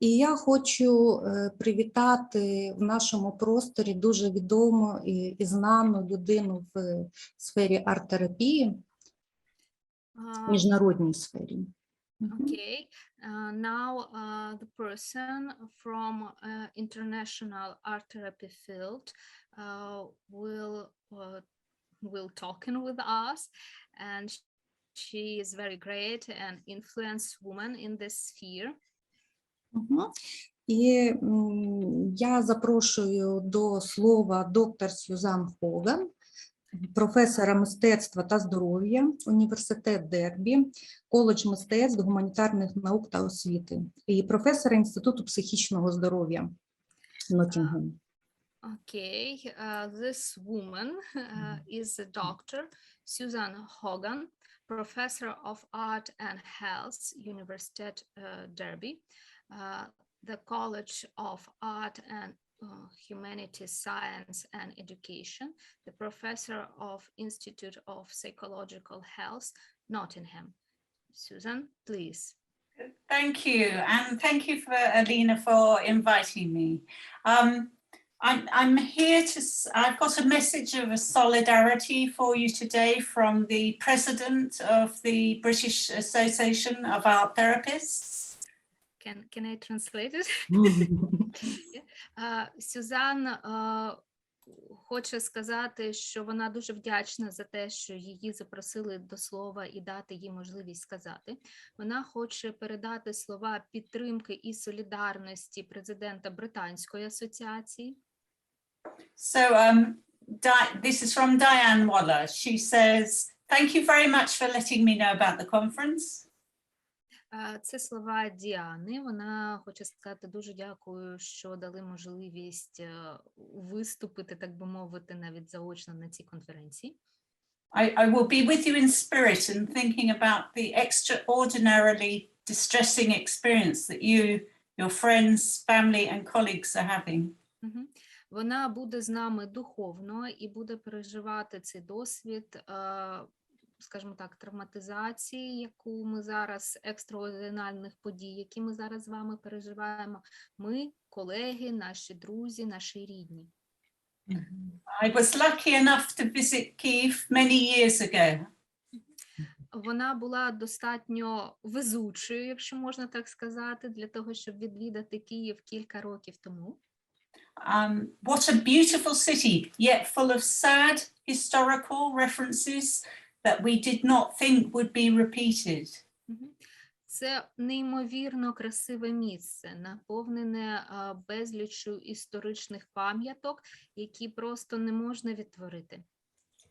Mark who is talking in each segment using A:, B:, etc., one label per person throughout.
A: І я хочу привітати в нашому просторі дуже відому і знану людину в сфері арт-терапії, міжнародній сфері.
B: Okay, now the person from international art therapy field will talking with us, and she is very great and influenced woman in this sphere.
A: І я запрошую до слова доктор Сюзан Хоган, професора мистецтва та здоров'я, університет Дербі, коледж мистецтв, гуманітарних наук та освіти, і професора Інституту психічного здоров'я Ноттінгем.
B: Okay, this woman is a doctor, Susan Hogan, professor of art and health, Universitet Derby, the College of Art and Humanities, Science and Education, the professor of Institute of Psychological Health, Nottingham. Susan, please.
C: Thank you, and thank you for Alina for inviting me. I'm here to, I've got a message of a solidarity for you today from the president of the British Association of Art Therapists.
B: Can I translate it? Сюзан хоче сказати, що вона дуже вдячна за те, що її запросили до слова і дати їй можливість сказати. Вона хоче передати слова підтримки і солідарності президента Британської асоціації.
C: So this is from Diane Waller. She says, "Thank you very much for letting me know about the conference."
B: Це слова Діани. Вона хоче сказати дуже дякую, що дали можливість виступити, так би мовити, навіть заочно на цій конференції.
C: I will be with you in spirit and thinking about the extraordinarily distressing experience that you, your friends, family and colleagues are having.
B: Вона буде з нами духовно і буде переживати цей досвід, скажімо так, травматизації, яку ми зараз, екстраординарних подій, які ми зараз з вами переживаємо. Ми, колеги, наші друзі, наші рідні.
C: I was lucky enough to visit Kyiv many years ago.
B: Вона була достатньо везучою, якщо можна так сказати, для того, щоб відвідати Київ кілька років тому.
C: What a beautiful city, yet full of sad historical references that we did not think would be repeated.
B: Це неймовірно красиве місце, наповнене безліччю історичних пам'яток, які просто не можна відтворити.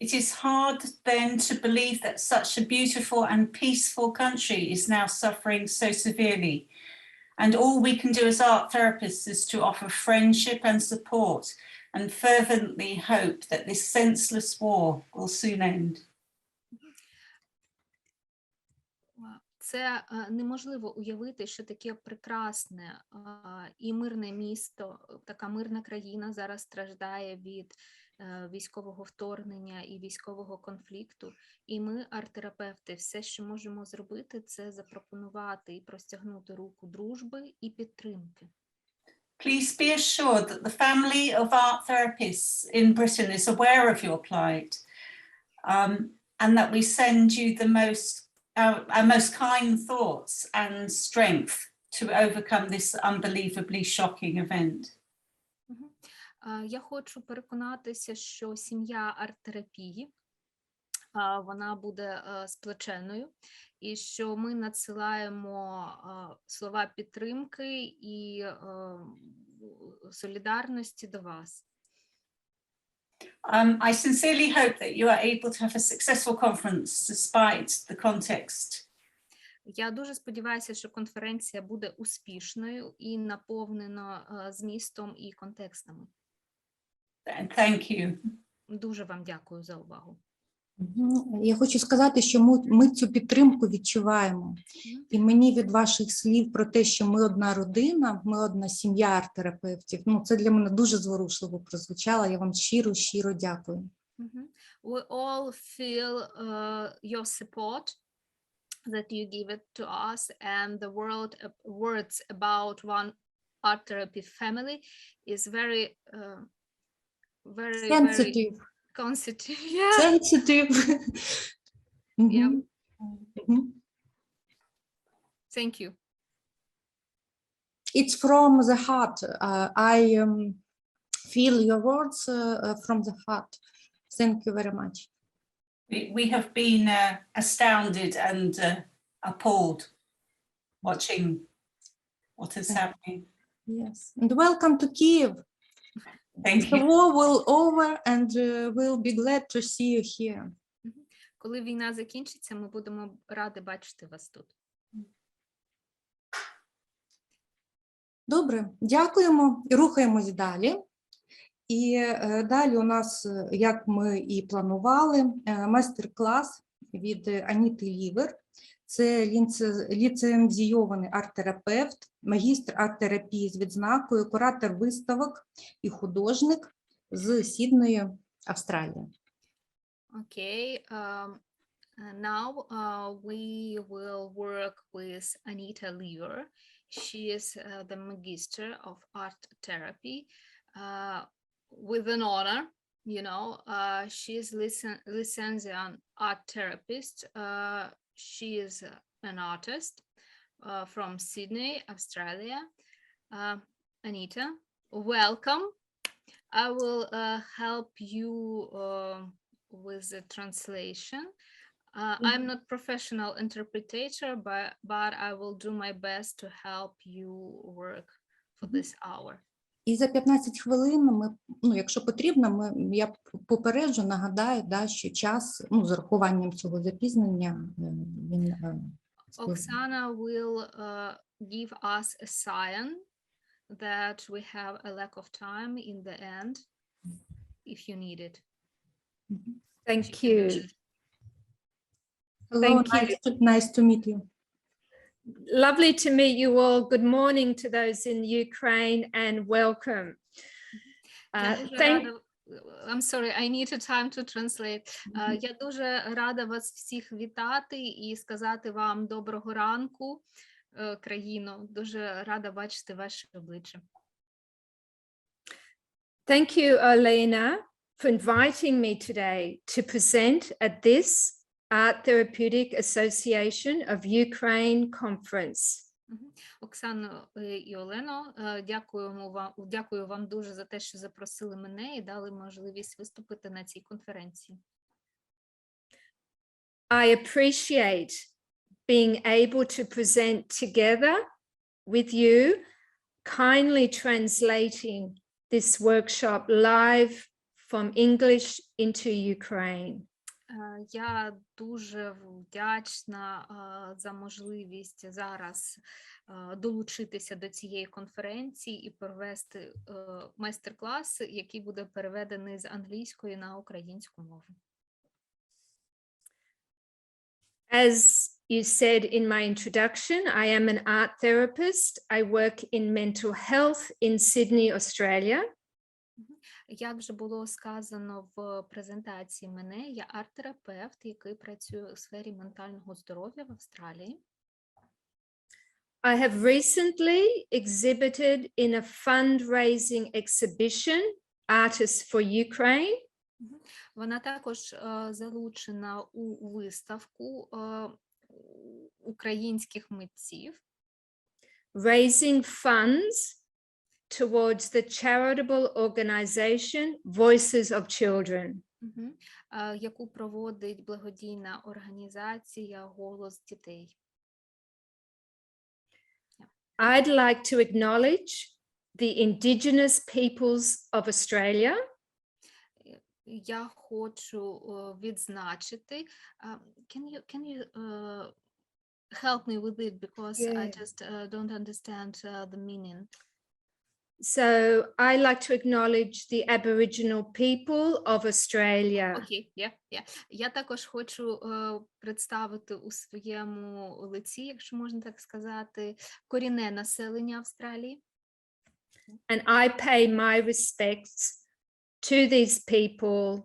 C: It is hard then to believe that such a beautiful and peaceful country is now suffering so severely. And all we can do as art therapists is to offer friendship and support and fervently hope that this senseless war will soon end.
B: Це неможливо уявити, що таке прекрасне і мирне місто, така мирна країна зараз страждає від військового вторгнення і військового конфлікту. І ми, арт-терапевти, все, що можемо зробити, це запропонувати і простягнути руку дружби і підтримки.
C: Please be assured that the family of art therapists in Britain is aware of your plight, and that we send you the our most kind thoughts and strength to overcome this unbelievably shocking event.
B: Я хочу переконатися, що сім'я арт-терапії, вона буде сплеченою, і що ми надсилаємо слова підтримки і солідарності до вас.
C: I sincerely hope that you are able to have a successful conference despite the context.
B: Я дуже сподіваюся, що конференція буде успішною і наповнена змістом і контекстами.
C: Thank you.
B: Дуже вам дякую за увагу.
A: Я хочу сказати, що ми цю підтримку відчуваємо. І мені від ваших слів про те, що ми одна родина, ми одна сім'я арт-терапевтів, це для мене дуже зворушливо прозвучало. Я вам щиро дякую.
B: We all feel your support that you give it to us, and the words about one art therapy family is very, very
A: Sensitive.
B: sensitive. Yeah.
A: Sensitive.
B: Yeah. Thank you.
A: It's from the heart. I feel your words from the heart. Thank you very much.
C: We have been astounded and appalled watching what is happening.
A: Yes, and welcome to Kiev.
C: Thank
A: The
C: you.
A: war will over, and we'll be glad to see you here.
B: Коли війна закінчиться, ми будемо раді бачити вас тут.
A: Добре, дякуємо і рухаємось далі. І далі у нас, як ми і планували, майстер-клас від Аніти Лівер. Це ліцензійований арт-терапевт, магістр арт-терапії з відзнакою, куратор виставок і художник з Сіднеї, Австралія.
B: Okay, now we will work with Anita Lever. She is the magister of art therapy with an honor, you know. She is licensed art therapist. She is an artist from Sydney, Australia. Anita, welcome. I will help you with the translation. I'm not professional interpreter, but I will do my best to help you work for this hour.
A: І за 15 хвилин ми, якщо потрібно, я попереджу, нагадаю, що час, з урахуванням цього запізнення, він...
B: Oksana will give us a sign that we have a lack of time in the end, if you need it.
D: Thank you.
A: Hello, nice to meet you.
D: Lovely to meet you all. Good morning to those in Ukraine and welcome.
B: I'm sorry, I need a time to translate. Я дуже рада вас всіх вітати і сказати вам доброго ранку, країно. Дуже рада бачити ваші обличчя.
D: Thank you, Elena, for inviting me today to present at this Art Therapeutic Association of Ukraine conference.
B: Оксано і Олено, дякую вам дуже за те, що запросили мене і дали можливість виступити на цій конференції.
D: I appreciate being able to present together with you, kindly translating this workshop live from English into Ukraine.
B: Я дуже вдячна за можливість зараз долучитися до цієї конференції і провести майстер-клас, який буде переведений з англійської на українську мову.
D: As you said in my introduction, I am an art therapist. I work in mental health in Sydney, Australia.
B: Як вже було сказано в презентації мене, я арт-терапевт, який працює у сфері ментального здоров'я в Австралії.
D: I have recently exhibited in a fundraising exhibition, Artists for Ukraine.
B: Вона також залучена у виставку українських митців.
D: Raising funds towards the charitable organization Voices of Children.
B: Яку проводить благодійна організація «Голос дітей».
D: I'd like to acknowledge the Indigenous peoples of Australia.
B: Я хочу відзначити. Can you help me with it because I just don't understand the meaning.
D: So I like to acknowledge the Aboriginal people of Australia.
B: Okay, yeah. Я також хочу представити у своєму лиці, якщо можна так сказати, корінне населення Австралії.
D: And I pay my respects to these people,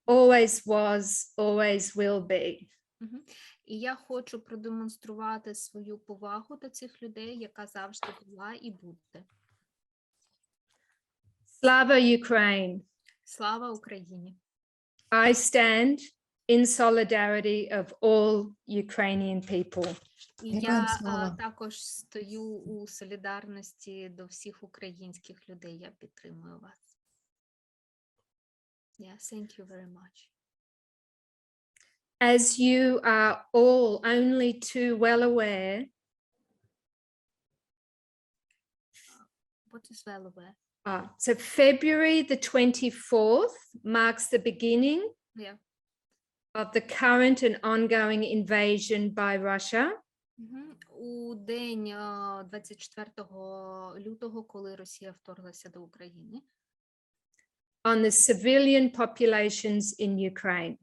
D: always was, always will be.
B: І я хочу продемонструвати свою повагу до цих людей, яка завжди була і буде.
D: Slava Ukraine.
B: Слава Україні!
D: I stand in solidarity of all Ukrainian people.
B: І
A: Героям
B: я
A: слава!
B: також стою у солідарності до всіх українських людей. Я підтримую вас. Yeah, thank you very much.
D: As you are all only too well aware,
B: What is well aware?
D: so February the 24th marks the beginning
B: Yeah.
D: of the current and ongoing invasion by Russia
B: У день 24 лютого, коли Росія вторглася до України,
D: on the civilian populations in Ukraine,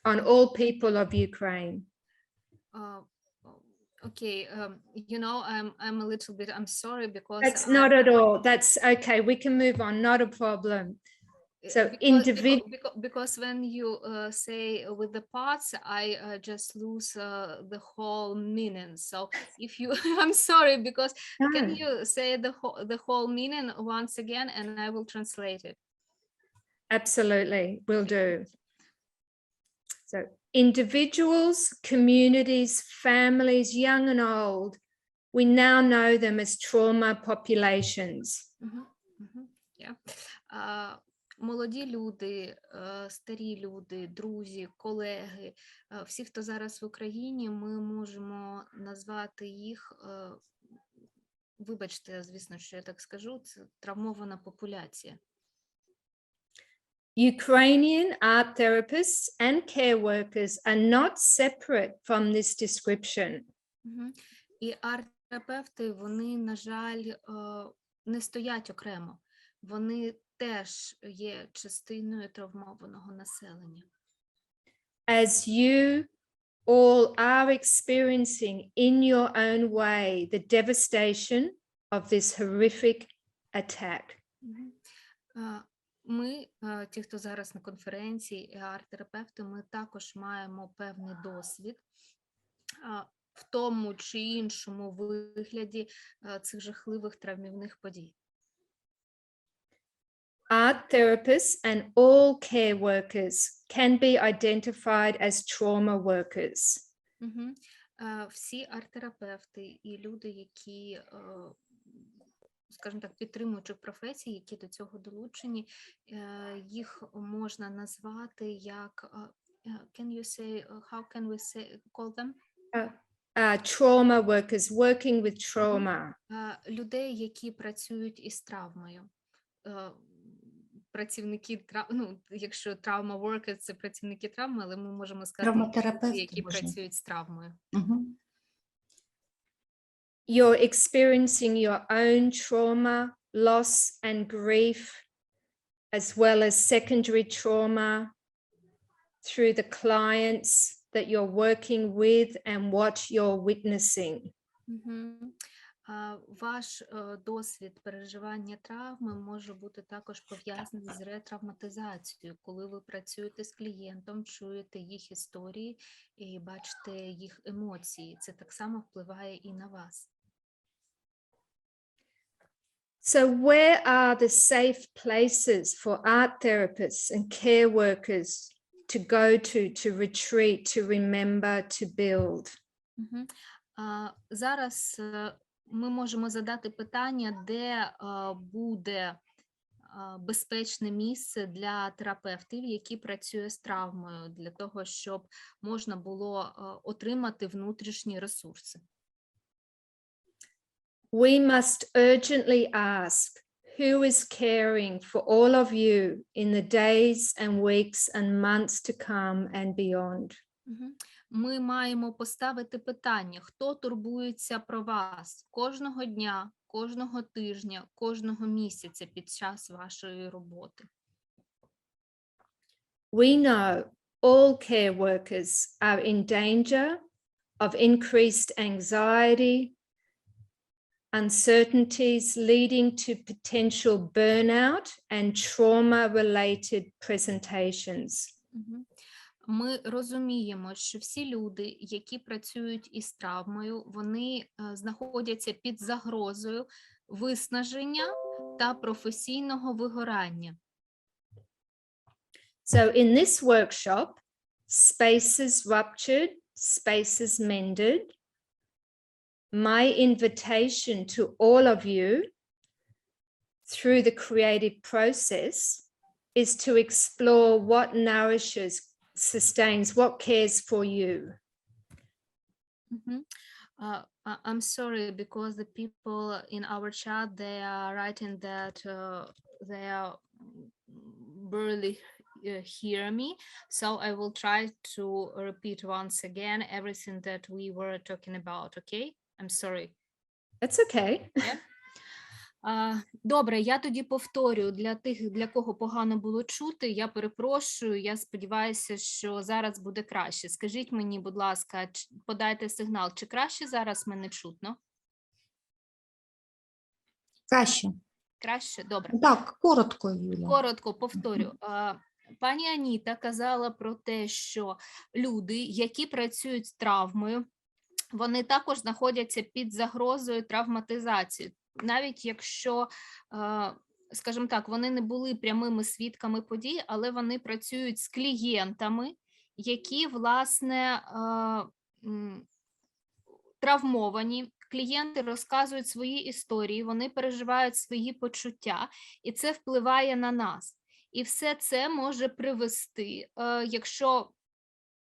D: on all people of Ukraine.
B: Okay, you know, I'm a little bit, I'm sorry because
D: That's not at all. That's okay. We can move on. Not a problem. So
B: because when you say with the parts, I just lose the whole meaning. So if you, I'm sorry because can
D: No.
B: you say the whole meaning once again, and I will translate it.
D: Absolutely, will do. So individuals, communities, families, young and old, we now know them as trauma populations.
B: Yeah. Молоді люди, старі люди, друзі, колеги, всі, хто зараз в Україні, ми можемо назвати їх, вибачте, звісно, що я так скажу, це травмована популяція.
D: Ukrainian art therapists and care workers are not separate from this description.
B: І арт-терапевти, вони, на жаль, не стоять окремо. Вони теж є частиною травмованого населення.
D: As you all are experiencing in your own way the devastation of this horrific attack.
B: Ми, ті, хто зараз на конференції, арт-терапевти, ми також маємо певний досвід в тому чи іншому вигляді цих жахливих травмівних подій.
D: Art therapists and all care workers can be identified as trauma workers.
B: Всі арт-терапевти і люди, які, скажімо так, підтримуючи професії, які до цього долучені, їх можна назвати як, can you say, how can we say, call them?
D: Trauma workers, working with trauma.
B: Людей, які працюють із травмою. Працівники, ну, якщо травма workers, це працівники травми, але ми можемо сказати, люди, які працюють з травмою.
D: You're experiencing your own trauma, loss and grief, as well as secondary trauma through the clients that you're working with and what you're witnessing.
B: Ваш досвід переживання травми може бути також пов'язаний з ретравматизацією, коли ви працюєте з клієнтом, чуєте їх історії і бачите їх емоції. Це так само впливає і на вас.
D: So where are the safe places for art therapists and care workers to go to retreat, to remember, to build?
B: Зараз ми можемо задати питання, де буде безпечне місце для терапевтів, які працюють з травмою, для того, щоб можна було отримати внутрішні ресурси.
D: We must urgently ask, who is caring for all of you in the days and weeks and months to come and beyond?
B: Ми маємо поставити питання, хто турбується про вас кожного дня, кожного тижня, кожного місяця під час вашої роботи.
D: We know all care workers are in danger of increased anxiety, uncertainties leading to potential burnout and trauma-related presentations.
B: ми розуміємо, що всі люди, які працюють із травмою, вони знаходяться під загрозою виснаження та професійного вигорання.
D: So in this workshop, spaces ruptured, spaces mended. My invitation to all of you through the creative process is to explore what nourishes, sustains, what cares for you.
B: I'm sorry because the people in our chat, they are writing that they are barely hear me, so I will try to repeat once again everything that we were talking about, okay? I'm sorry.
D: That's okay.
B: Yeah. Добре, я тоді повторю для тих, для кого погано було чути, я перепрошую, я сподіваюся, що зараз буде краще. Скажіть мені, будь ласка, подайте сигнал, чи краще зараз мене чутно?
A: Краще.
B: Краще? Добре.
A: Так, коротко, Юля.
B: Коротко повторю. Пані Аніта казала про те, що люди, які працюють з травмою, вони також знаходяться під загрозою травматизації. Навіть якщо, скажімо так, вони не були прямими свідками подій, але вони працюють з клієнтами, які, власне, травмовані. Клієнти розказують свої історії, вони переживають свої почуття, і це впливає на нас. І все це може привести, якщо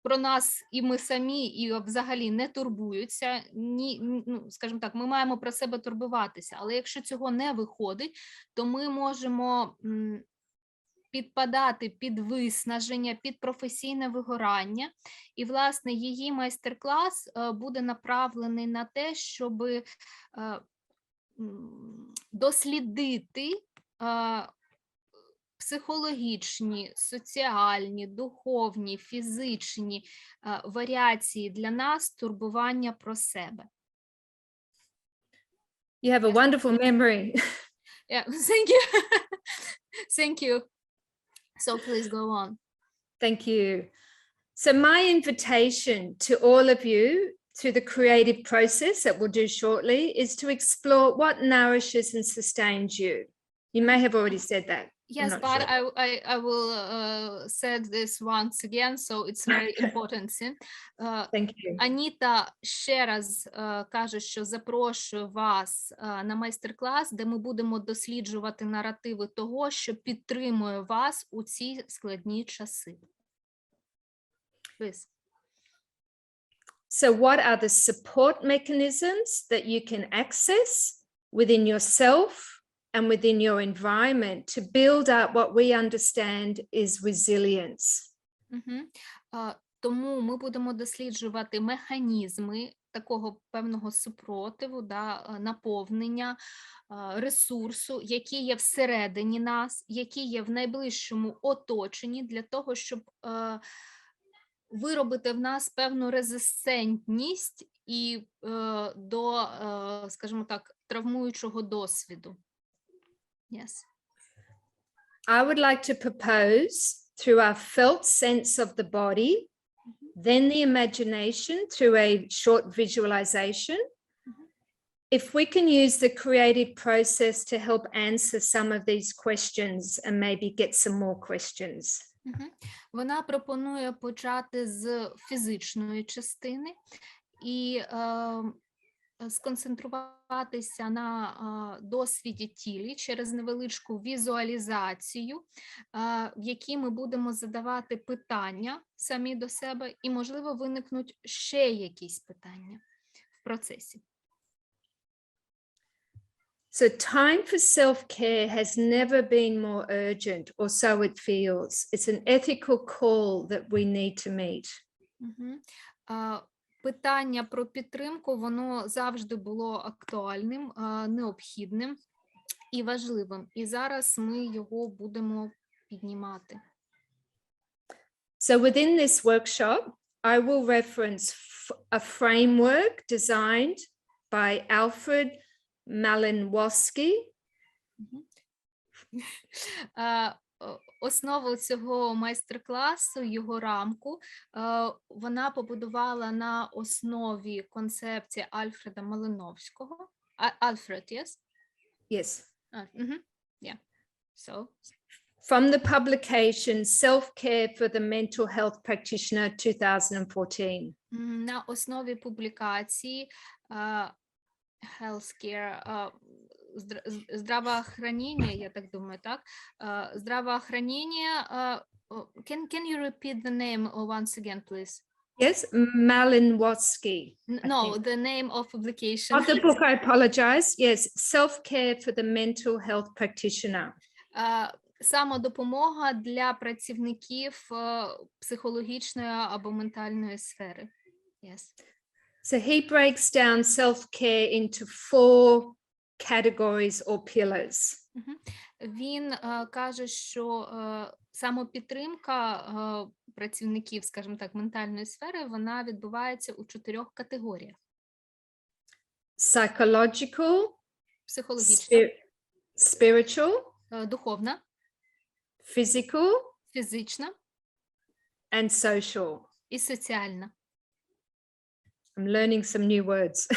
B: про нас і ми самі, і взагалі не турбуються, скажімо так, ми маємо про себе турбуватися, але якщо цього не виходить, то ми можемо підпадати під виснаження, під професійне вигорання. І, власне, її майстер-клас буде направлений на те, щоб дослідити психологічні, соціальні, духовні, фізичні варіації для нас турбування про себе.
D: You have a wonderful memory.
B: Yeah, thank you. Thank you. So please go on.
D: Thank you. So my invitation to all of you through the creative process that we'll do shortly is to explore what nourishes and sustains you. You may have already said that.
B: Yes, but
D: sure.
B: I will say this once again, so it's very important.
D: Thank you.
B: Аніта ще раз каже, що запрошую вас на майстер-клас, де ми будемо досліджувати наративи того, що підтримує вас у ці складні часи. Please.
D: So what are the support mechanisms that you can access within yourself and within your environment to build up what we understand is resilience?
B: Тому ми будемо досліджувати механізми такого певного супротиву, наповнення, ресурсу, які є всередині нас, які є в найближчому оточенні, для того, щоб виробити в нас певну резистентність і до, скажімо так, травмуючого досвіду. Yes.
D: I would like to propose through our felt sense of the body, then the imagination through a short visualization. If we can use the creative process to help answer some of these questions and maybe get some more questions.
B: Вона пропонує почати з фізичної частини і сконцентруватися на досвіді тілі через невеличку візуалізацію, в якій ми будемо задавати питання самі до себе, і, можливо, виникнуть ще якісь питання в процесі.
D: So time for self-care has never been more urgent, or so it feels. It's an ethical call that we need to meet.
B: Питання про підтримку, воно завжди було актуальним, необхідним і важливим. І зараз ми його будемо піднімати.
D: So within this workshop, I will reference a framework designed by Alfred Malinowski.
B: основу цього майстер-класу, його рамку, вона побудувала на основі концепції Альфреда Малиновського. Альфред, yes?
D: Yes.
B: Yeah. So.
D: From the publication Self-Care for the Mental Health Practitioner 2014.
B: На основі публікації Healthcare, здравоохранение, я так думаю, так? Здравоохранение, can you repeat the name once again, please?
D: Yes, Malinowski.
B: No, the name of publication.
D: Of the book, I apologize. Yes, Self-Care for the Mental Health Practitioner.
B: Самодопомога для працівників психологічної або ментальної сфери. Yes.
D: So he breaks down self-care into 4 categories or pillars.
B: Він каже, що самопідтримка працівників, скажімо так, ментальної сфери, вона відбувається у 4 категоріях.
D: Psychological,
B: Психологічна,
D: spiritual,
B: духовна,
D: physical,
B: фізична
D: and social.
B: і соціальна.
D: I'm learning some new words.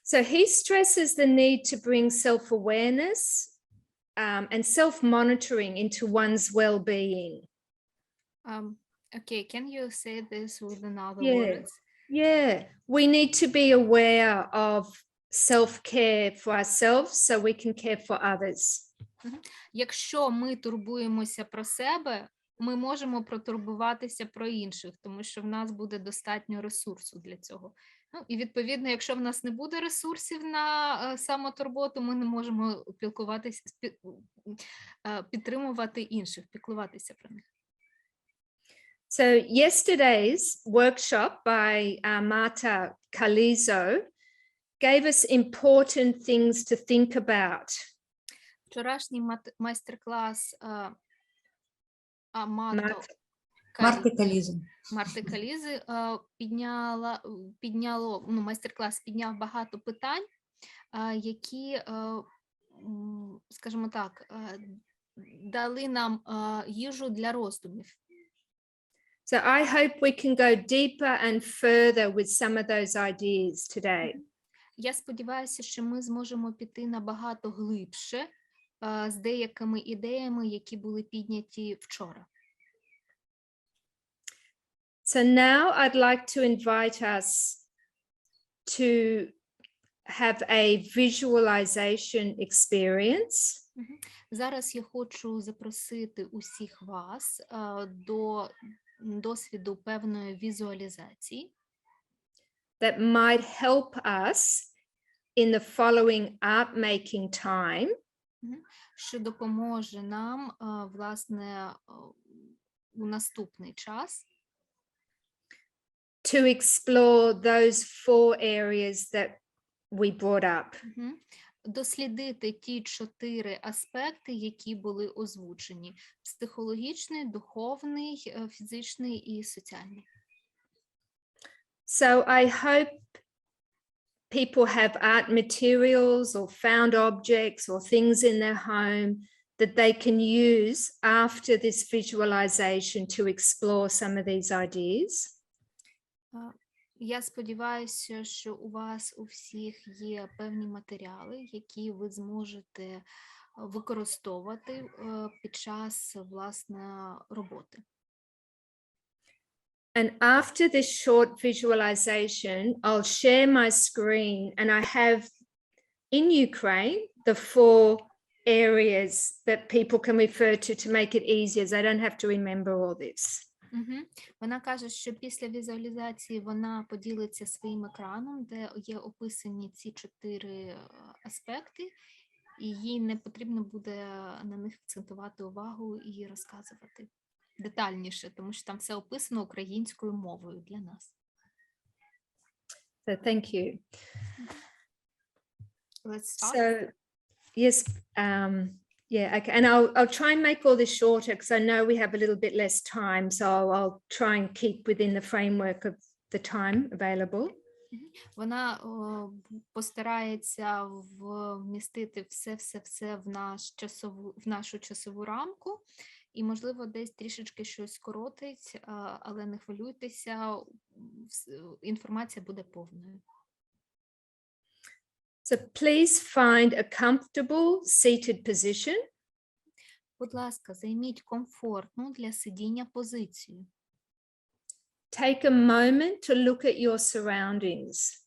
D: So he stresses the need to bring self-awareness and self-monitoring into one's well-being.
B: Okay, can you say this with another
D: Yeah.
B: words?
D: Yeah, we need to be aware of self-care for ourselves so we can care for others.
B: Якщо ми турбуємося про себе, ми можемо протурбуватися про інших, тому що в нас буде достатньо ресурсу для цього. Ну, і відповідно, якщо в нас не буде ресурсів на самотурботу, ми не можемо підтримувати інших, піклуватися про них.
D: So yesterday's workshop by Marta Calizo gave us important things to think about.
B: Вчорашній майстер-клас Марти Калізи майстер-клас підняв багато питань, які, скажімо так, дали нам їжу для роздумів.
D: So I hope we can go deeper and further with some of those ideas today.
B: Я сподіваюся, що ми зможемо піти набагато глибше з деякими ідеями, які були підняті вчора.
D: So now I'd like to invite us to have a visualization experience.
B: Зараз я хочу запросити усіх вас до досвіду певної візуалізації,
D: that might help us in the following art-making time
B: що допоможе нам, власне, у наступний час
D: to explore those 4 areas that we brought up.
B: дослідити ті 4 аспекти, які були озвучені: психологічний, духовний, фізичний і соціальний.
D: So I hope people have art materials or found objects or things in their home that they can use after this visualization to explore some of these ideas.
B: Я сподіваюся, що у вас у всіх є певні матеріали, які ви зможете використовувати під час, власне, роботи.
D: And after this short visualization, I'll share my screen and I have in Ukraine the 4 areas that people can refer to make it easier. They don't have to remember all this.
B: Вона каже, що після візуалізації вона поділиться своїм екраном, де є описані ці 4 аспекти, і їй не потрібно буде на них акцентувати увагу і розказувати детальніше, тому що там все описано українською мовою для нас.
D: So thank you.
B: Let's start.
D: So yes, yeah, okay. And I'll try and make all this shorter because I know we have a little bit less time, so I'll try and keep within the framework of the time available.
B: Вона постарається вмістити все в нашу часову рамку, і, можливо, десь трішечки щось скоротить, але не хвилюйтеся, інформація буде повною.
D: So please find a comfortable seated position.
B: Будь ласка, займіть комфортну для сидіння позицію.
D: Take a moment to look at your surroundings.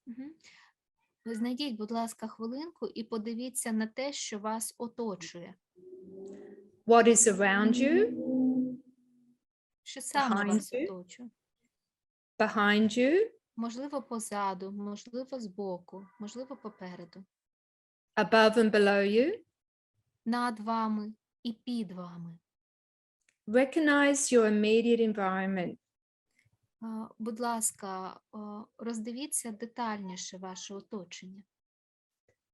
B: Знайдіть, будь ласка, хвилинку і подивіться на те, що вас оточує.
D: What is around you,
B: Що саме
D: Behind
B: вас
D: you.
B: оточує?
D: behind you,
B: Можливо, позаду, можливо, збоку, можливо, попереду.
D: above and below you.
B: Над вами і під вами.
D: Recognize your immediate environment.
B: Будь ласка, роздивіться детальніше ваше оточення.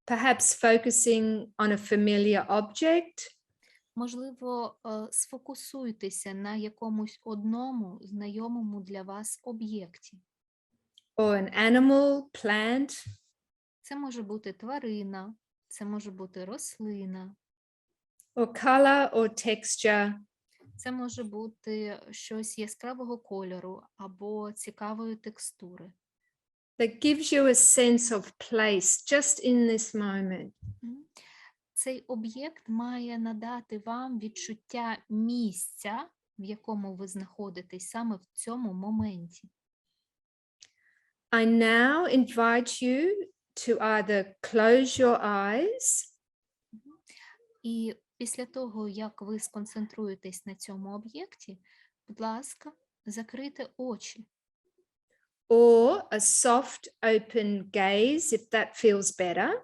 D: Perhaps focusing on a familiar object,
B: Можливо, сфокусуйтеся на якомусь одному знайомому для вас об'єкті.
D: or an animal, plant,
B: Це може бути тварина, це може бути рослина,
D: or color or texture.
B: це може бути щось яскравого кольору або цікавої текстури.
D: That gives you a sense of place just in this moment.
B: Цей об'єкт має надати вам відчуття місця, в якому ви знаходитесь саме в цьому моменті.
D: I now invite you to either close your eyes
B: І після того, як ви сконцентруєтесь на цьому об'єкті, будь ласка, закрийте очі.
D: or a soft open gaze if that feels better.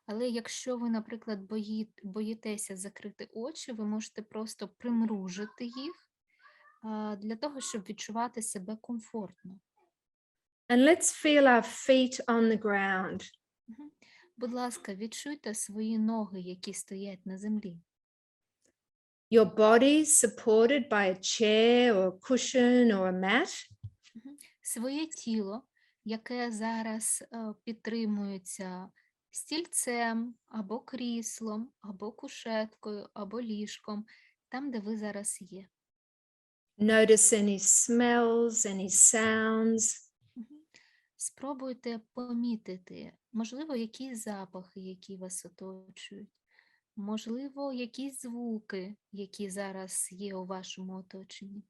B: Але якщо ви, наприклад, боїтеся закрити очі, ви можете просто примружити їх для того, щоб відчувати себе комфортно.
D: And let's feel our feet on the ground.
B: Будь ласка, відчуйте свої ноги, які стоять на землі.
D: Your body supported by a chair or a cushion or a mat.
B: Своє тіло, яке зараз підтримується стільцем, або кріслом, або кушеткою, або ліжком, там, де ви зараз є.
D: Notice any smells, any sounds.
B: Спробуйте помітити, можливо, якісь запахи, які вас оточують, можливо, якісь звуки, які зараз є у вашому оточенні.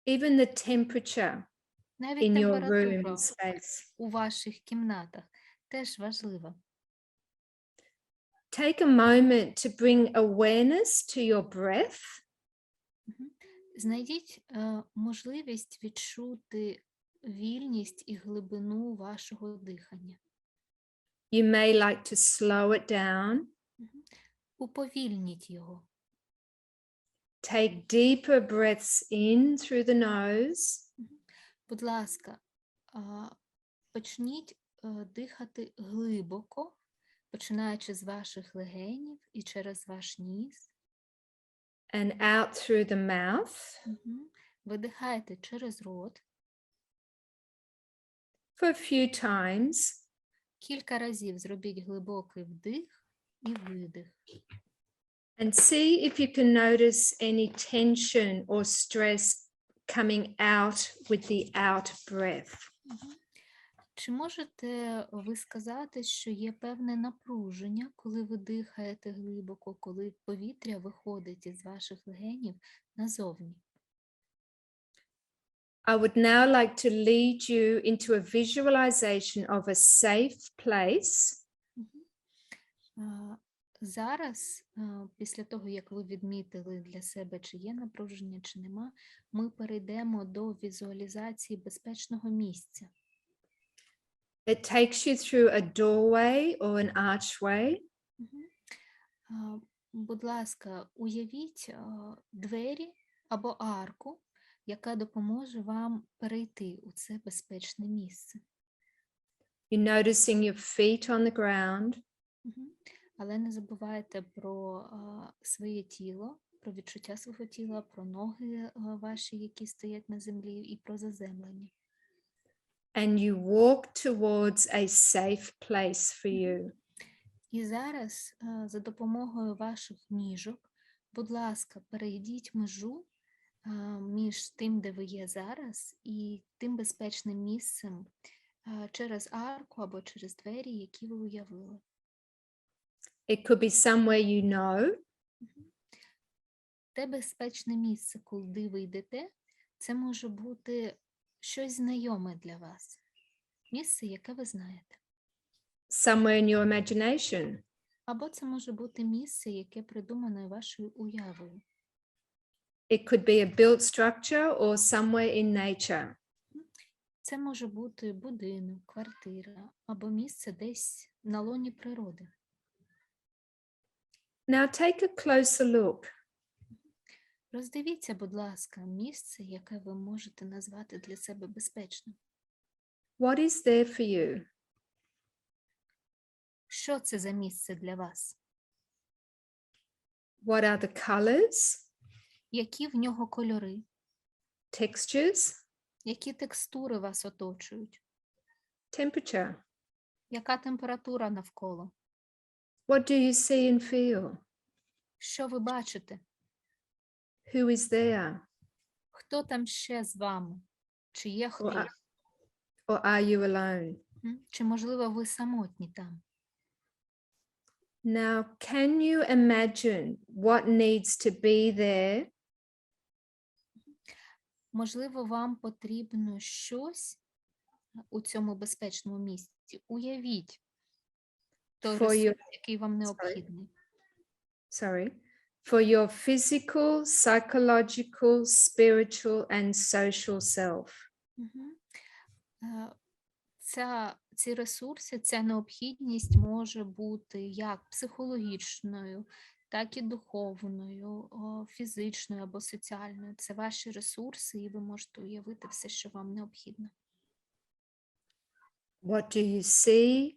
D: Even the temperature
B: Навіть
D: in your
B: температура
D: room space.
B: у ваших кімнатах теж важлива.
D: Take a moment to bring awareness to your breath.
B: Знайдіть можливість відчути вільність і глибину вашого дихання.
D: You may like to slow it down.
B: Уповільніть його.
D: Take deeper breaths in through the nose.
B: Будь ласка, почніть дихати глибоко, починаючи з ваших легенів і через ваш ніс.
D: And out through the mouth.
B: Видихайте через рот.
D: For a few times.
B: Кілька разів зробіть глибокий вдих і видих.
D: And see if you can notice any tension or stress coming out with the out breath.
B: Чи можете ви сказати, що є певне напруження, коли ви дихаєте глибоко, коли повітря виходить із ваших легенів назовні?
D: I would now like to lead you into a visualization of a safe place.
B: Зараз, після того, як ви відмітили для себе, чи є напруження, чи нема, ми перейдемо до візуалізації безпечного місця.
D: It takes you through a doorway or an archway.
B: Будь ласка, уявіть двері або арку, яка допоможе вам перейти у це безпечне місце.
D: You're noticing your feet on the ground.
B: Але не забувайте про своє тіло, про відчуття свого тіла, про ноги ваші, які стоять на землі, і про заземлення.
D: and you walk towards a safe place for you.
B: І зараз за допомогою ваших ніжок, будь ласка, перейдіть межу між тим, де ви є зараз, і тим безпечним місцем через арку або через двері, які ви уявили.
D: It could be somewhere you know.
B: Те безпечне місце, куди ви йдете, це може бути щось знайоме для вас. Місце, яке ви знаєте.
D: Somewhere in your imagination.
B: Або це може бути місце, яке придумане вашою уявою.
D: It could be a built structure or somewhere in nature.
B: Це може бути будинок, квартира або місце десь на лоні природи.
D: Now take a closer look.
B: Роздивіться, будь ласка, місце, яке ви можете назвати для себе безпечним.
D: What is there for you?
B: Що це за місце для вас?
D: What are the colors,
B: Які в нього кольори?
D: textures,
B: Які текстури вас оточують?
D: temperature?
B: Яка температура навколо?
D: What do you see and feel?
B: Що ви бачите?
D: Who is there?
B: Хто там ще з вами? Чи є
D: Or
B: хтось?
D: are you alone?
B: Чи, можливо, ви самотні там?
D: Now, can you imagine what needs to be there
B: Можливо, вам потрібно щось у цьому безпечному місці. Уявіть той
D: For
B: ресурс,
D: your-
B: який вам необхідний.
D: for your physical, psychological, spiritual, and social self?
B: Ці ресурси, ця необхідність може бути як психологічною, так і духовною, фізичною або соціальною. Це ваші ресурси, і ви можете уявити все, що вам необхідно.
D: What do you see?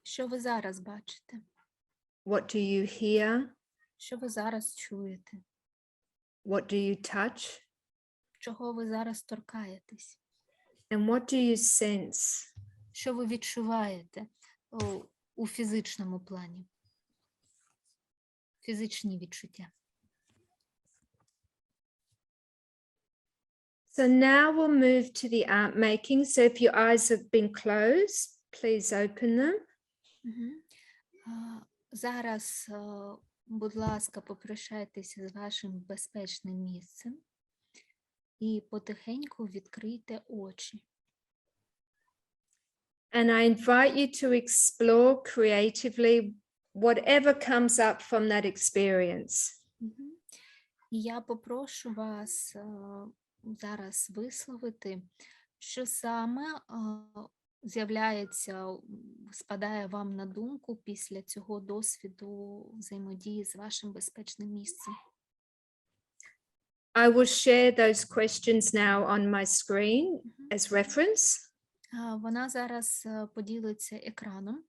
B: Що ви зараз бачите?
D: What do you hear?
B: Що ви зараз чуєте?
D: What do you touch?
B: Чого ви зараз торкаєтесь?
D: And what do you sense?
B: Що ви відчуваєте у фізичному плані? Фізичні відчуття.
D: So now we'll move to the art making. So if your eyes have been closed, please open them.
B: Зараз, будь ласка, попрощайтеся з вашим безпечним місцем і потихеньку відкрийте очі.
D: And I invite you to explore creatively whatever comes up from that experience.
B: І я попрошу вас зараз висловити, що саме з'являється, спадає вам на думку після цього досвіду взаємодії з вашим безпечним місцем.
D: I will share those questions now on my screen as reference.
B: Вона зараз поділиться екраном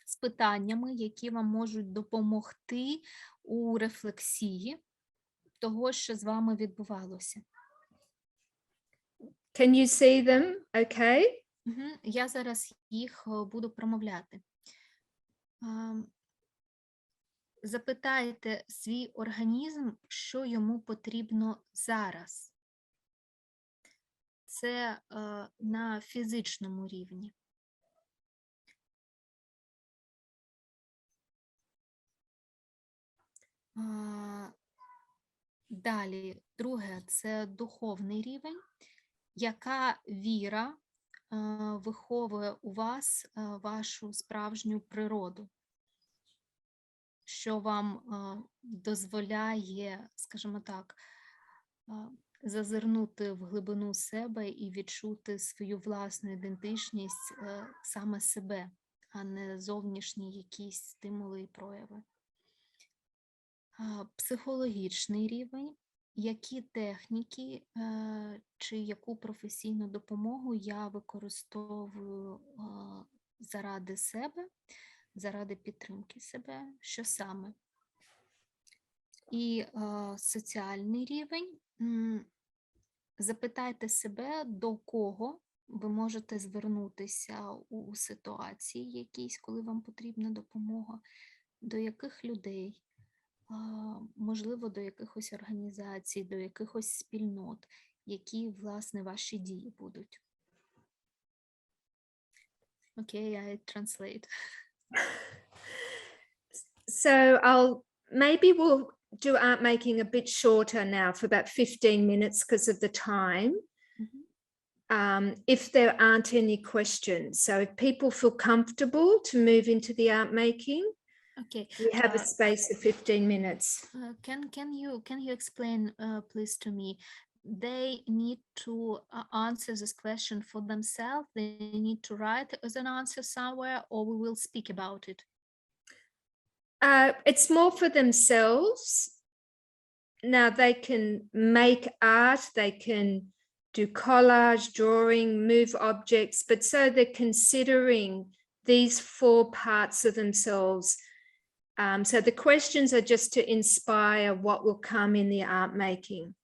B: з питаннями, які вам можуть допомогти у рефлексії того, що з вами відбувалося.
D: Can you see them? Okay.
B: Я зараз їх буду промовляти. Запитайте свій організм, що йому потрібно зараз. Це на фізичному рівні. Далі, друге, це духовний рівень. Яка віра виховує у вас вашу справжню природу? Що вам дозволяє, скажімо так, зазирнути в глибину себе і відчути свою власну ідентичність саме себе, а не зовнішні якісь стимули і прояви. Психологічний рівень. Які техніки чи яку професійну допомогу я використовую заради себе, заради підтримки себе, що саме? І соціальний рівень. запитайте себе, до кого ви можете звернутися у ситуації якійсь, коли вам потрібна допомога, до яких людей, можливо, до якихось організацій, до якихось спільнот, які, власне, ваші дії будуть. Окей, I translate.
D: So we'll do art making a bit shorter now for about 15 minutes because of the time. If there aren't any questions. So if people feel comfortable to move into the art making,
B: Okay.
D: we have a space of 15 minutes.
B: Can you explain, please, to me? They need to answer this question for themselves. They need to write as an answer somewhere, or we will speak about it.
D: It's more for themselves. Now they can make art, they can do collage, drawing, move objects, but so they're considering these 4 parts of themselves. So the questions are just to inspire what will come in the art making.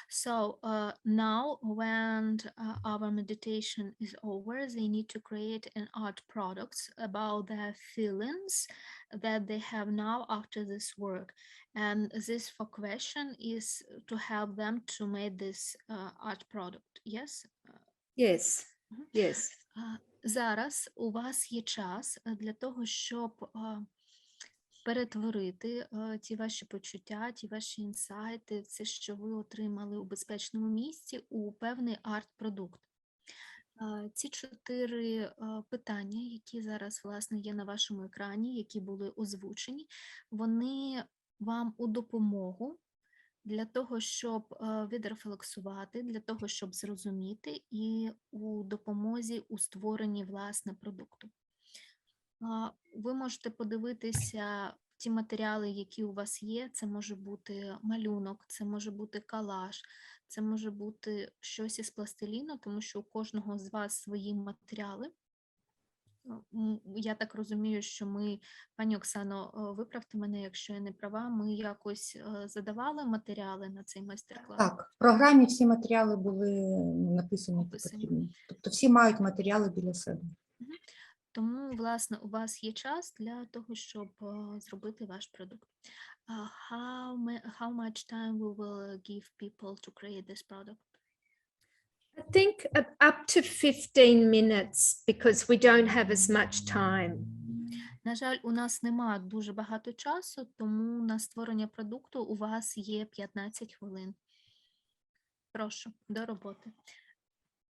B: So now when our meditation is over, they need to create an art product about their feelings that they have now after this work. And this for question is to help them to make this art product. Yes?
D: Yes, yes.
B: Зараз у вас є час для того, щоб перетворити ті ваші почуття, ті ваші інсайти, це, що ви отримали у безпечному місці, у певний арт-продукт. Ці 4 питання, які зараз, власне, є на вашому екрані, які були озвучені, вони вам у допомогу для того, щоб відрефлексувати, для того, щоб зрозуміти і у допомозі у створенні, власне, продукту. Ви можете подивитися ті матеріали, які у вас є. Це може бути малюнок, це може бути колаж, це може бути щось із пластиліну, тому що у кожного з вас свої матеріали. Я так розумію, що ми, пані Оксано, виправте мене, якщо я не права, ми якось задавали матеріали на цей майстер-клас?
A: Так, в програмі всі матеріали були написані потрібні. Тобто всі мають матеріали біля себе.
B: Тому, власне, у вас є час для того, щоб зробити ваш продукт. How much time we will give people to create this product?
D: I think up to 15 minutes because we don't have as much time.
B: На жаль, у нас нема дуже багато часу, тому на створення продукту у вас є 15 хвилин. Прошу, до роботи.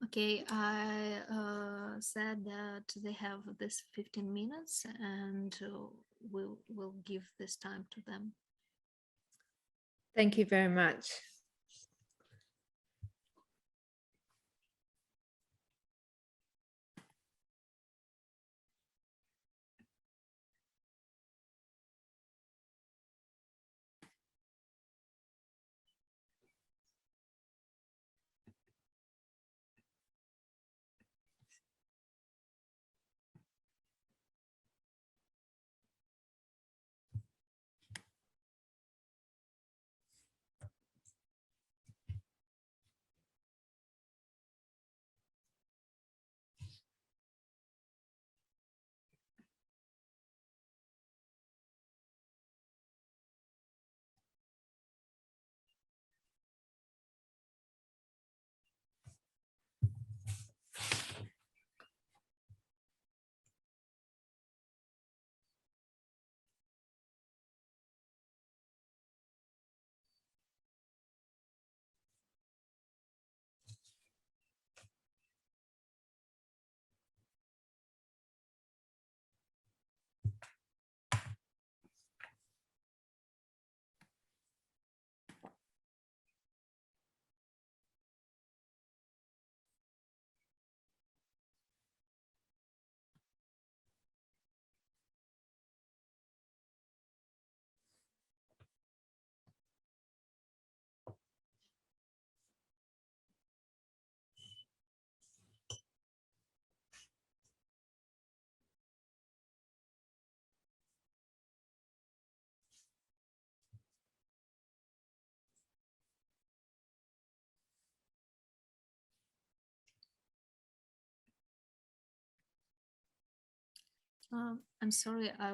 B: Okay, I said that they have this 15 minutes and we'll give this time to them.
D: Thank you very much.
B: I'm sorry, I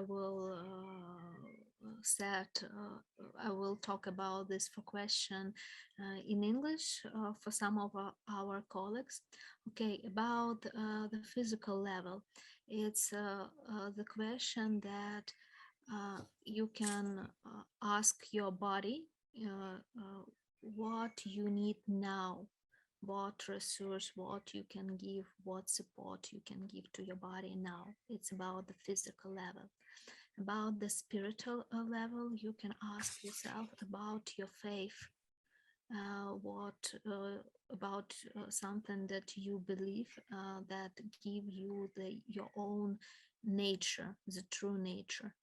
B: will talk about this for question in English for some of our colleagues. Okay, about the physical level, it's the question that you can ask your body what you need now, what resource, what you can give, what support you can give to your body now. It's about the physical level. About the spiritual level, you can ask yourself about your faith, about something that you believe that give you your own nature, the true nature.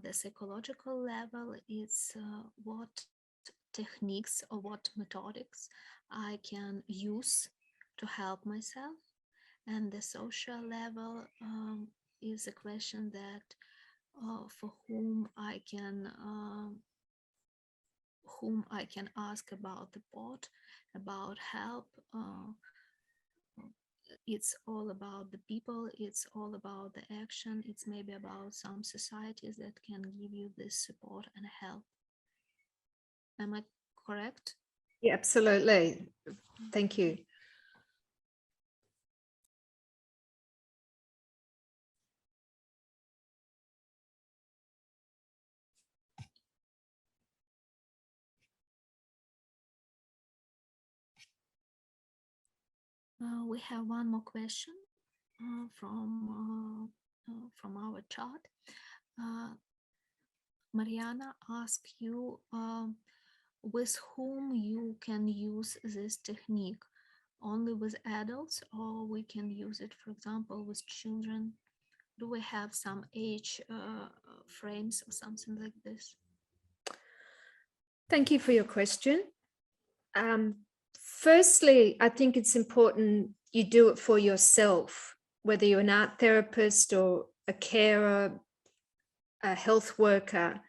B: The psychological level is what techniques or what methodics I can use to help myself. And the social level is a question that for whom I can ask about support, about help. It's all about the people, it's all about the action, it's maybe about some societies that can give you this support and help. Am I correct?
D: Yeah, absolutely. Thank you.
B: We have one more question from our chat. Mariana asks you with whom you can use this technique, only with adults, or we can use it, for example, with children. Do we have some age frames or something like this?
D: Thank you for your question. Firstly, I think it's important you do it for yourself, whether you're an art therapist or a carer, a health worker,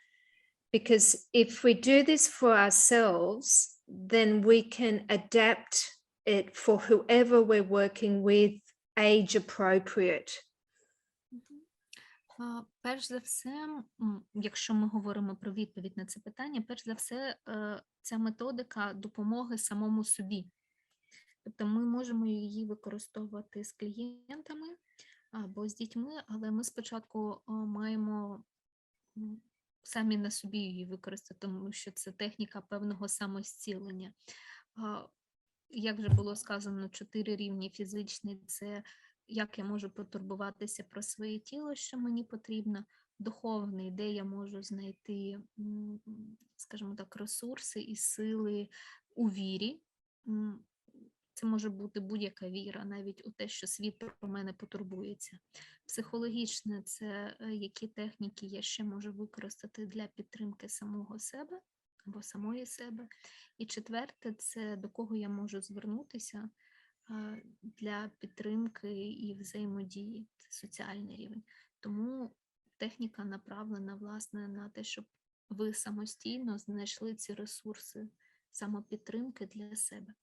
D: because if we do this for ourselves, then we can adapt it for whoever we're working with, age appropriate.
B: Перш за все, якщо ми говоримо про відповідь на це питання, перш за все, ця методика допомоги самому собі. Тобто ми можемо її використовувати з клієнтами або з дітьми, але ми спочатку маємо самі на собі її використати, тому що це техніка певного самозцілення. Як вже було сказано, 4 рівні фізичний – це як я можу потурбуватися про своє тіло, що мені потрібно, духовний, де я можу знайти, скажімо так, ресурси і сили у вірі. Це може бути будь-яка віра, навіть у те, що світ про мене потурбується. Психологічне – це які техніки я ще можу використати для підтримки самого себе або самої себе. І четверте – це до кого я можу звернутися для підтримки і взаємодії, це соціальний рівень. Тому техніка направлена, власне, на те, щоб ви самостійно знайшли ці ресурси самопідтримки для себе.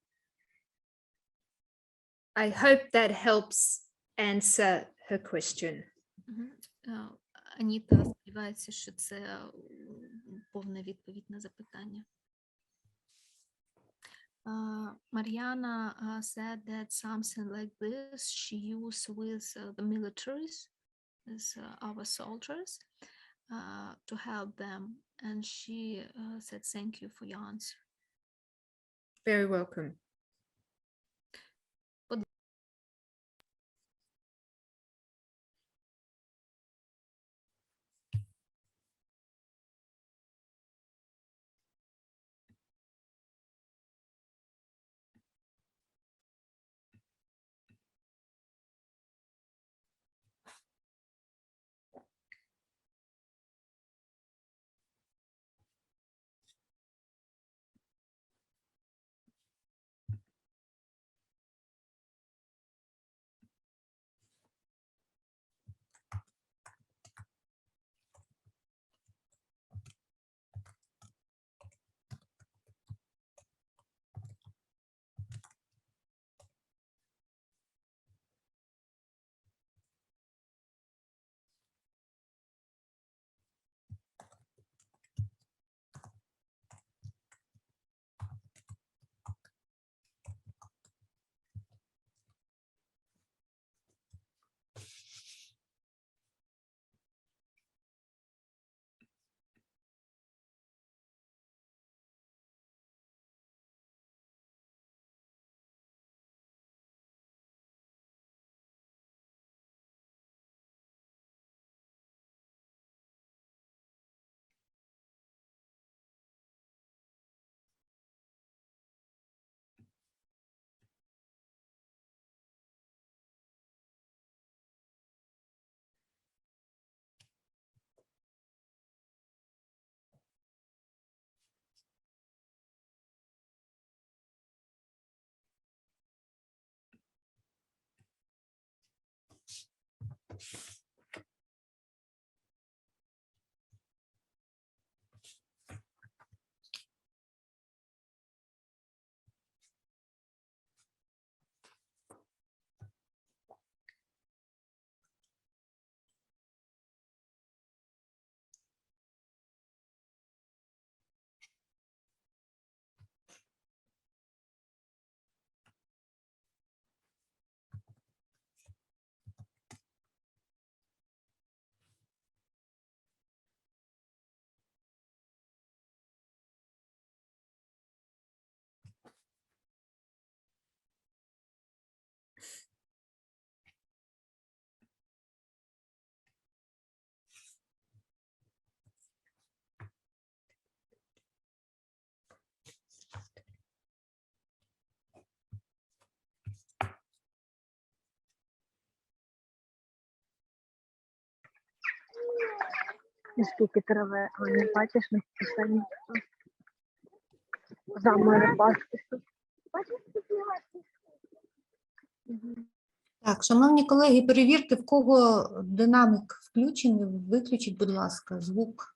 D: I hope that helps answer her question.
B: Аніта сподівається, що це повна відповідь на запитання. Mariana said that something like this she used with the militaries, as our soldiers, to help them, and she said thank you for your answer.
D: Very welcome.
E: І скільки траве, а не бачиш на писанні за мене пастися.
A: Так, шановні колеги, перевірте, в кого динамік включений, виключіть, будь ласка, звук.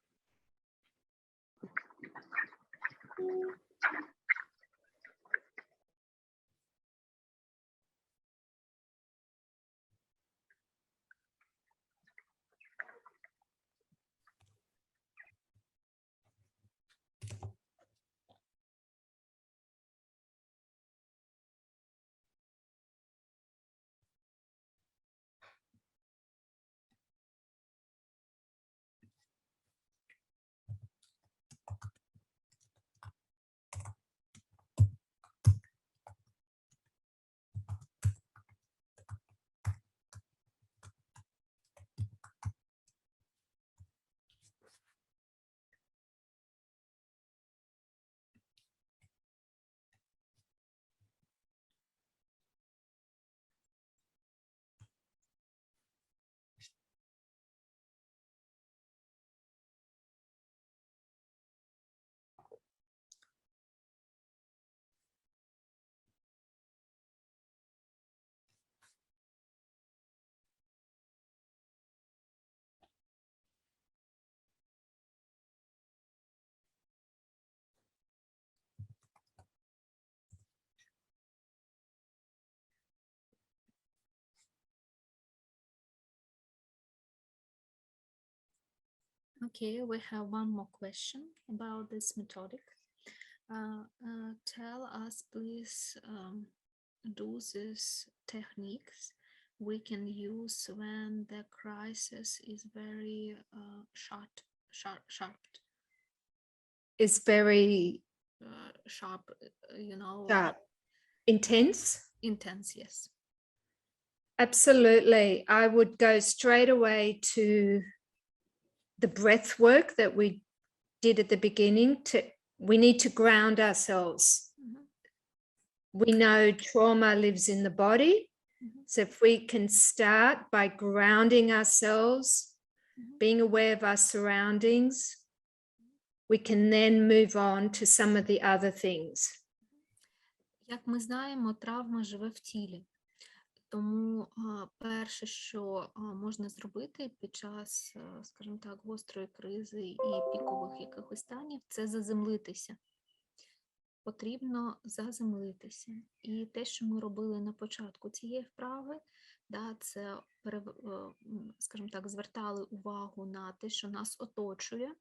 B: Okay, we have one more question about this methodic. Tell us, please, do these techniques we can use when the crisis is very sharp.
D: It's very
B: Sharp, you know.
D: sharp, intense.
B: Intense, yes.
D: Absolutely. I would go straight away to the breath work that we did at the beginning. We need to ground ourselves.
B: Mhm.
D: We know trauma lives in the body.
B: Mhm.
D: So if we can start by grounding ourselves,
B: Mhm.
D: being aware of our surroundings, we can then move on to some of the other things.
B: Як ми знаємо, травма живе в тілі. Тому перше, що можна зробити під час, скажімо так, гострої кризи і пікових якихось станів, це заземлитися. Потрібно заземлитися. І те, що ми робили на початку цієї вправи, да, це, скажімо так, звертали увагу на те, що нас оточує,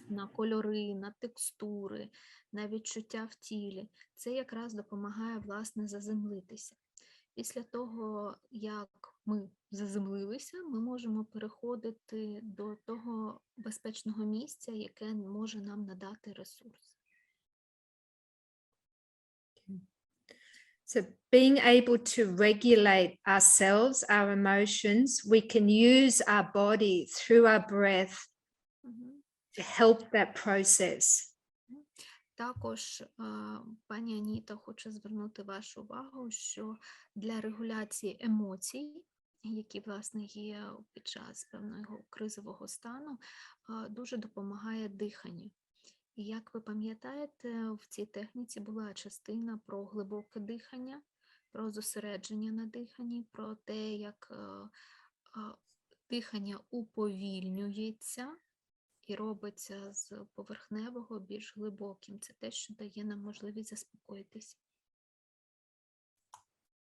B: на кольори, на текстури, на відчуття в тілі. Це якраз допомагає, власне, заземлитися. Після того, як ми заземлилися, ми можемо переходити до того безпечного місця, яке може нам надати ресурс.
D: So being able to regulate ourselves, our emotions, we can use our body through our breath to help that process.
B: Також, пані Аніта, хочу звернути вашу увагу, що для регуляції емоцій, які, власне, є під час певного кризового стану, дуже допомагає дихання. І як ви пам'ятаєте, в цій техніці була частина про глибоке дихання, про зосередження на диханні, про те, як дихання уповільнюється і робиться з поверхневого більш глибоким. Це те, що дає нам можливість заспокоїтись.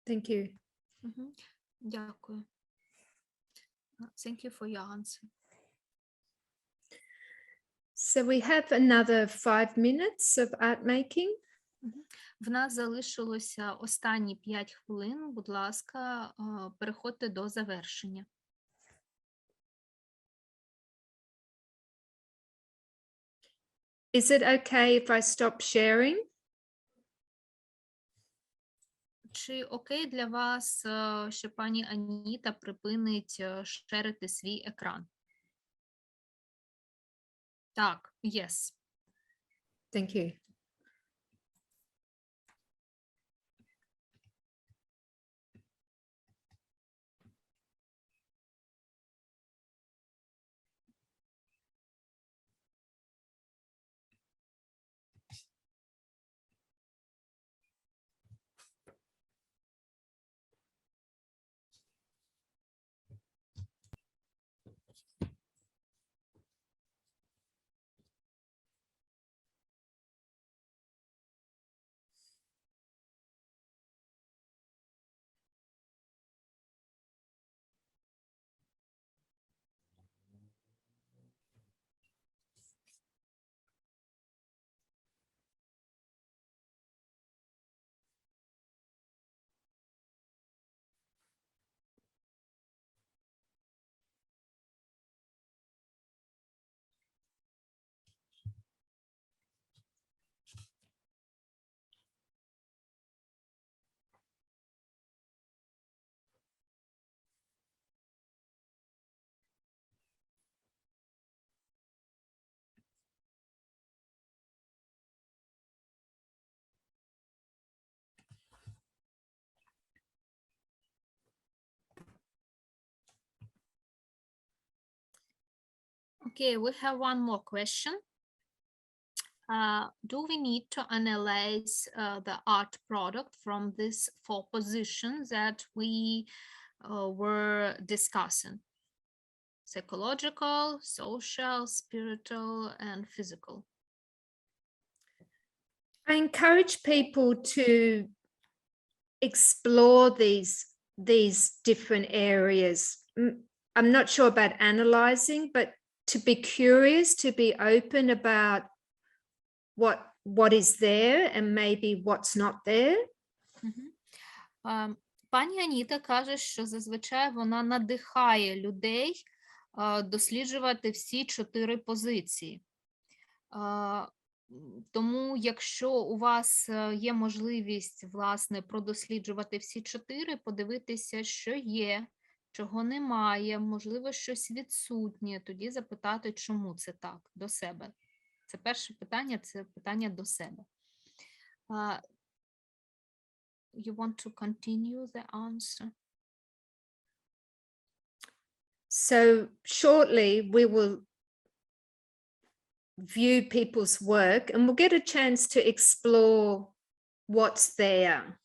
D: Thank you.
B: Дякую. Thank you for your answer.
D: So we have another 5 minutes of art making.
B: В нас залишилося останні 5 хвилин. Будь ласка, переходьте до завершення.
D: Is it okay if I stop sharing?
B: Чи окей для вас, що пані Аніта припинить шерити свій екран? Так, yes.
D: Thank you.
B: Okay, we have one more question. Do we need to analyze the art product from these 4 positions that we were discussing? Psychological, social, spiritual, and physical.
D: I encourage people to explore these different areas. I'm not sure about analyzing, but to be curious, to be open about what is there and maybe what's not there.
B: Пані Аніта каже, що зазвичай вона надихає людей досліджувати всі 4 позиції. Тому, якщо у вас є можливість, власне, продосліджувати всі 4, подивитися, що є, чого немає, можливо, щось відсутнє, тоді запитати, чому це так, до себе. Це перше питання, це питання до себе. You want to continue the answer?
D: So shortly we will view people's work and we'll get a chance to explore what's there.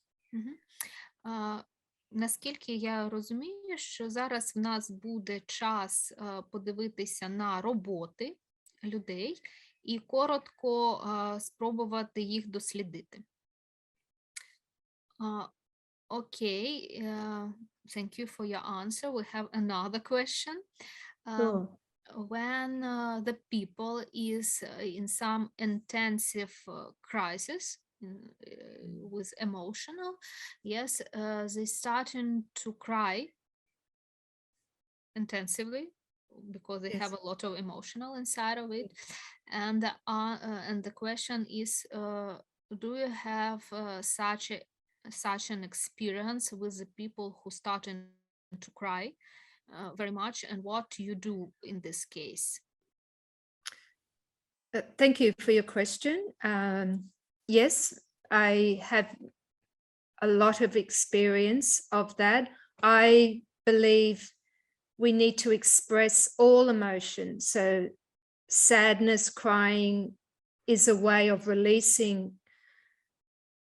B: Наскільки я розумію, що зараз в нас буде час подивитися на роботи людей і коротко спробувати їх дослідити. Okay, thank you for your answer. We have another question.
D: Sure.
B: When the people is in some intensive crisis with emotional, yes, they starting to cry intensively because they have a lot of emotional inside of it. And the question is, do you have such an experience with the people who starting to cry very much, and what do you do in this case?
D: Thank you for your question. Yes, I have a lot of experience of that. I believe we need to express all emotions. So sadness, crying is a way of releasing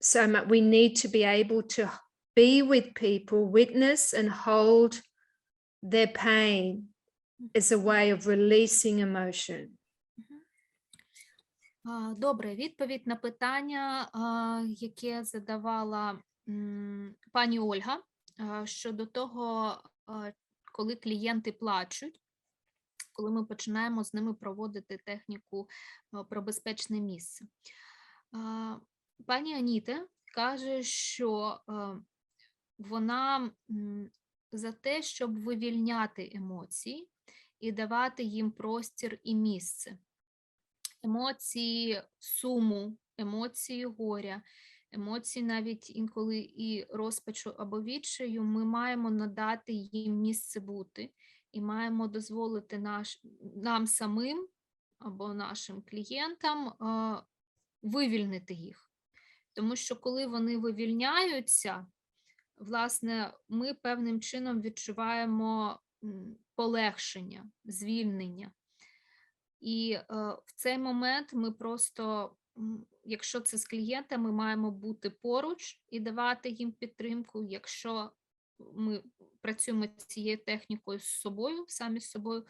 D: so much. We need to be able to be with people, witness and hold their pain as a way of releasing emotion.
B: Добре, відповідь на питання, яке задавала пані Ольга щодо того, коли клієнти плачуть, коли ми починаємо з ними проводити техніку про безпечне місце. Пані Аніта каже, що вона за те, щоб вивільняти емоції і давати їм простір і місце. Емоції суму, емоції горя, емоції навіть інколи і розпачу або відчаю, ми маємо надати їм місце бути і маємо дозволити нам самим або нашим клієнтам вивільнити їх. Тому що коли вони вивільняються, власне, ми певним чином відчуваємо полегшення, звільнення. І в цей момент ми просто, якщо це з клієнтами, маємо бути поруч і давати їм підтримку. Якщо ми працюємо цією технікою з собою, самі з собою,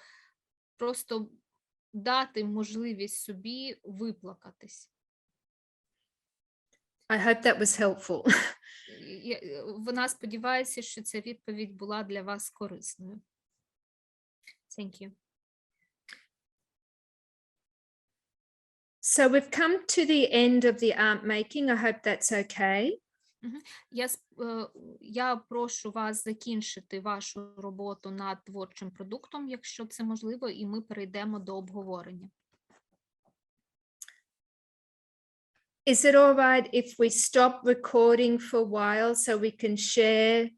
B: просто дати можливість собі виплакатись.
D: I hope that was helpful.
B: Вона сподівається, що ця відповідь була для вас корисною. Thank you.
D: So we've come to the end of the art making. I hope that's okay.
B: Я прошу вас закінчити вашу роботу над творчим продуктом, якщо це можливо, і ми перейдемо до обговорення.
D: Is it all right if we stop recording for a while so we can share